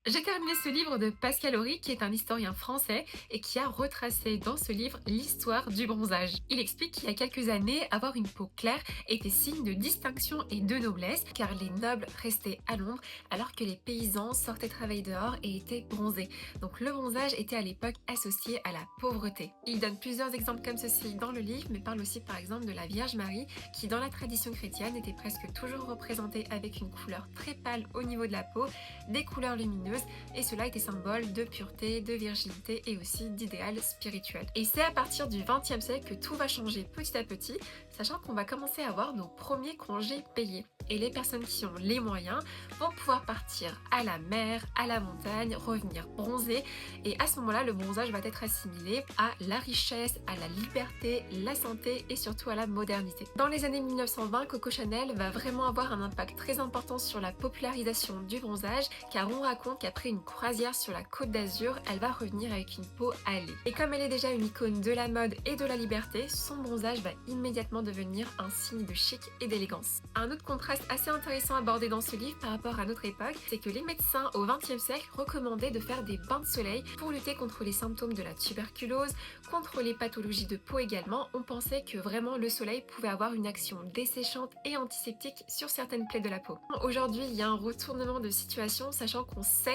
J'ai terminé ce livre de Pascal Horry, qui est un historien français et qui a retracé dans ce livre l'histoire du bronzage. Il explique qu'il y a quelques années, avoir une peau claire était signe de distinction et de noblesse, car les nobles restaient à l'ombre alors que les paysans sortaient travailler dehors et étaient bronzés. Donc le bronzage était à l'époque associé à la pauvreté. Il donne plusieurs exemples comme ceci dans le livre, mais parle aussi par exemple de la Vierge Marie, qui dans la tradition chrétienne était presque toujours représentée avec une couleur très pâle au niveau de la peau, des couleurs lumineuses, et cela était symbole de pureté, de virginité et aussi d'idéal spirituel. Et c'est à partir du XXe siècle que tout va changer petit à petit, sachant qu'on va commencer à avoir nos premiers congés payés. Et les personnes qui ont les moyens vont pouvoir partir à la mer, à la montagne, revenir bronzer. Et à ce moment-là, le bronzage va être assimilé à la richesse, à la liberté, la santé et surtout à la modernité. Dans les années 1920, Coco Chanel va vraiment avoir un impact très important sur la popularisation du bronzage, car on raconte qu'après une croisière sur la Côte d'Azur, elle va revenir avec une peau hâlée. Et comme elle est déjà une icône de la mode et de la liberté, son bronzage va immédiatement devenir un signe de chic et d'élégance. Un autre contraste assez intéressant abordé dans ce livre par rapport à notre époque, c'est que les médecins au XXe siècle recommandaient de faire des bains de soleil pour lutter contre les symptômes de la tuberculose, contre les pathologies de peau également. On pensait que vraiment le soleil pouvait avoir une action desséchante et antiseptique sur certaines plaies de la peau. Aujourd'hui, il y a un retournement de situation, sachant qu'on sait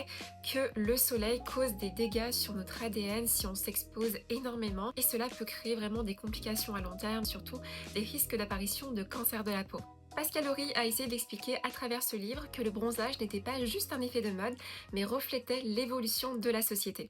que le soleil cause des dégâts sur notre ADN si on s'expose énormément, et cela peut créer vraiment des complications à long terme, surtout des risques d'apparition de cancer de la peau. Pascal Horry a essayé d'expliquer à travers ce livre que le bronzage n'était pas juste un effet de mode, mais reflétait l'évolution de la société.